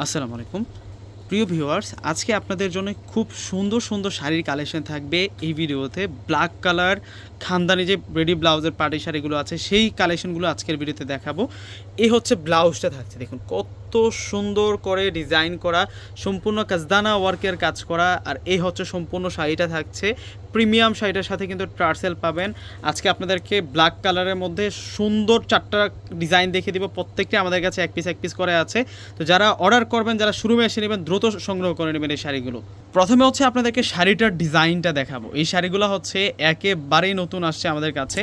আসসালামু আলাইকুম প্রিয় ভিউয়ার্স, আজকে আপনাদের জন্য খুব সুন্দর সুন্দর শাড়ির কালেকশন থাকবে এই ভিডিওতে। ব্ল্যাক কালার খানদানি যে রেডি ব্লাউজের পার্টি শাড়িগুলো আছে সেই কালেকশনগুলো আজকের ভিডিওতে দেখাবো। এই হচ্ছে ব্লাউজটা থাকছে, দেখুন কত সুন্দর করে ডিজাইন করা, সম্পূর্ণ কাজদানা ওয়ার্কের কাজ করা। আর এই হচ্ছে সম্পূর্ণ শাড়িটা থাকছে প্রিমিয়াম শাড়িটার সাথে কিন্তু টার্সেল পাবেন। আজকে আপনাদেরকে ব্ল্যাক কালারের মধ্যে সুন্দর 4টা ডিজাইন দেখিয়ে দিব, প্রত্যেকটা আমাদের কাছে এক পিস করে আছে। তো যারা অর্ডার করবেন, যারা শোরুমে এসে নেবেন, দ্রুত সংগ্রহ করে নেবেন এই শাড়িগুলো। প্রথমে হচ্ছে আপনাদেরকে শাড়িটার ডিজাইনটা দেখাবো। এই শাড়িগুলো হচ্ছে একেবারেই নতুন আসছে আমাদের কাছে।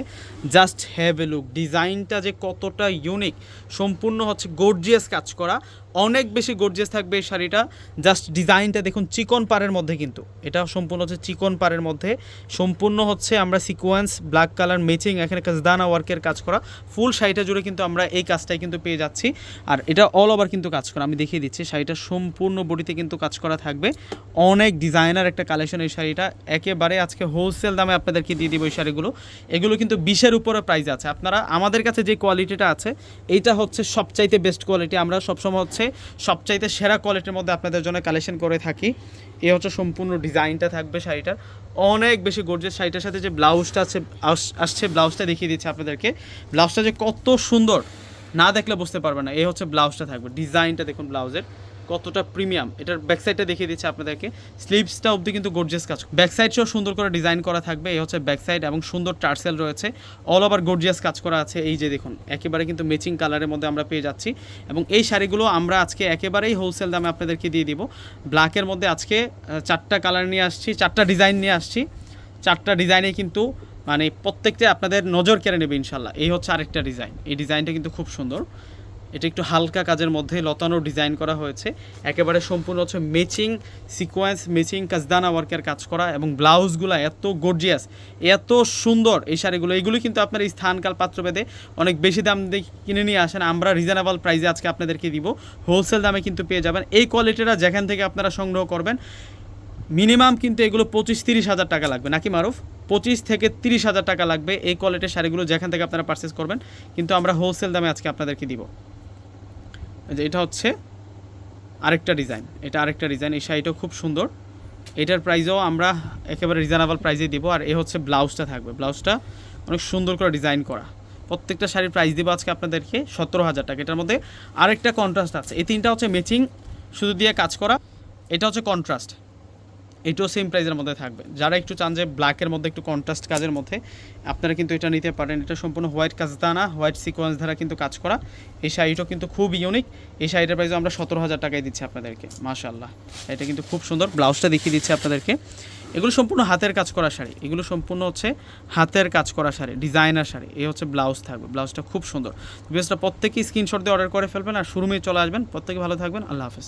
জাস্ট হ্যাভ এ লুক, ডিজাইনটা যে কতটা ইউনিক, সম্পূর্ণ হচ্ছে গর্জিয়াস কাজ করা, অনেক বেশি গর্জিয়াস থাকবে এই শাড়িটা। জাস্ট ডিজাইনটা দেখুন, চিকন পাড়ের মধ্যে, কিন্তু এটা সম্পূর্ণ হচ্ছে চিকন পাড়ের মধ্যে, সম্পূর্ণ হচ্ছে আমরা সিকোয়েন্স ব্ল্যাক কালার ম্যাচিং এখানে কাজদানা ওয়ার্কের কাজ করা। ফুল শাড়িটা জুড়ে কিন্তু আমরা এই কাজটাই কিন্তু পেয়ে যাচ্ছি। আর এটা অল ওভার কিন্তু কাজ করা, আমি দেখিয়ে দিচ্ছি। শাড়িটা সম্পূর্ণ বডিতে কিন্তু কাজ করা থাকবে, অনেক ডিজাইনার একটা কালেকশন এই শাড়িটা। একেবারে আজকে হোলসেল দামে আপনাদেরকে দিয়ে দিব এই শাড়িগুলো। এগুলো কিন্তু 20-এর উপরে প্রাইস আছে। আপনারা আমাদের কাছে যে কোয়ালিটিটা আছে এইটা হচ্ছে সবচাইতে বেস্ট কোয়ালিটি। আমরা সবসময় হচ্ছে সবচাইতে সেরা কোয়ালিটির মধ্যে আপনাদের জন্য কালেকশন করে থাকি। এই হচ্ছে সম্পূর্ণ ডিজাইনটা থাকবে শাড়িটার, অনেক বেশি গর্জিয়াস। শাড়িটার সাথে যে ব্লাউজটা আসছে ব্লাউজটা দেখিয়ে দিচ্ছে আপনাদেরকে। ব্লাউজটা যে কত সুন্দর, না দেখলে বুঝতে পারবে না। এই হচ্ছে ব্লাউজটা থাকবে, ডিজাইনটা দেখুন ব্লাউজের কতটা প্রিমিয়াম। এটার ব্যাক সাইডটা দেখিয়ে দিচ্ছে আপনাদেরকে, স্লিভসটা অবধি কিন্তু গর্জিয়াস কাজ, ব্যাক সাইড সহ সুন্দর করে ডিজাইন করা থাকবে। এই হচ্ছে ব্যাক সাইড এবং সুন্দর টার্সেল রয়েছে, অল ওভার গর্জিয়াস কাজ করা আছে। এই যে দেখুন, একেবারে কিন্তু ম্যাচিং কালারের মধ্যে আমরা পেয়ে যাচ্ছি। এবং এই শাড়িগুলো আমরা আজকে একেবারেই হোলসেল দামে আপনাদেরকে দিয়ে দিব। ব্ল্যাকের মধ্যে আজকে 4টা কালার নিয়ে আসছি, 4টা ডিজাইন নিয়ে আসছি। 4টা ডিজাইনে কিন্তু মানে প্রত্যেকটা আপনাদের নজর কেড়ে নেবে ইনশাল্লাহ। এই হচ্ছে আরেকটা ডিজাইন, এই ডিজাইনটা কিন্তু খুব সুন্দর। এটা একটু হালকা কাজের মধ্যে লতানো ডিজাইন করা হয়েছে, একেবারে সম্পূর্ণ হচ্ছে ম্যাচিং সিকোয়েন্স ম্যাচিং কাজদানা ওয়ার্কের কাজ করা। এবং ব্লাউজগুলো এত গর্জিয়াস, এত সুন্দর এই শাড়িগুলো। এগুলো কিন্তু আপনার এই স্থানকাল পাত্রভেদে অনেক বেশি দাম দিয়ে কিনে নিয়ে আসেন, আমরা রিজনেবল প্রাইসে আজকে আপনাদেরকে দিব, হোলসেল দামে কিন্তু পেয়ে যাবেন। এই কোয়ালিটিটা যেখান থেকে আপনারা সংগ্রহ করবেন মিনিমাম কিন্তু এগুলো 25-30 হাজার টাকা লাগবে, নাকি মারুফ? 25 থেকে 30 হাজার টাকা লাগবে এই কোয়ালিটির শাড়িগুলো যেখান থেকে আপনারা পারচেস করবেন, কিন্তু আমরা হোলসেল দামে আজকে আপনাদেরকে দিব। যে এটা হচ্ছে আরেকটা ডিজাইন, এটা আরেকটা ডিজাইন। এই শাড়িটাও খুব সুন্দর, এটার প্রাইসও আমরা একেবারে রিজনেবল প্রাইসে দিব। আর এ হচ্ছে ব্লাউজটা থাকবে, ব্লাউজটা অনেক সুন্দর করে ডিজাইন করা। প্রত্যেকটা শাড়ির প্রাইস দিব আজকে আপনাদেরকে 17,000 টাকা। এটার মধ্যে আরেকটা কন্ট্রাস্ট আছে, এই 3টা হচ্ছে ম্যাচিং শুধু দিয়ে কাজ করা, এটা হচ্ছে কন্ট্রাস্ট, এটাও সেম প্রাইসের মধ্যে থাকবে। যারা একটু চান যে ব্ল্যাকের মধ্যে একটু কন্ট্রাস্ট কাজের মধ্যে, আপনারা কিন্তু এটা নিতে পারেন। এটা সম্পূর্ণ হোয়াইট কাজদানা হোয়াইট সিকোয়েন্স দ্বারা কিন্তু কাজ করা। এই শাড়িটাও কিন্তু খুব ইউনিক। এই শাড়িটার প্রাইসও আমরা 17,000 টাকায় দিচ্ছি আপনাদেরকে। মাশাআল্লাহ, এটা কিন্তু খুব সুন্দর। ব্লাউজটা দেখিয়ে দিচ্ছি আপনাদেরকে। এগুলো সম্পূর্ণ হাতের কাজ করা শাড়ি, এগুলো সম্পূর্ণ হচ্ছে হাতের কাজ করা শাড়ি, ডিজাইনার শাড়ি। এই হচ্ছে ব্লাউজ থাকবে, ব্লাউজটা খুব সুন্দর। বিকজটা প্রত্যেকেই স্ক্রিনশট দিয়ে অর্ডার করে ফেলবেন আর শোরুমে চলে আসবেন। প্রত্যেকে ভালো থাকবেন, আল্লাহ হাফেজ।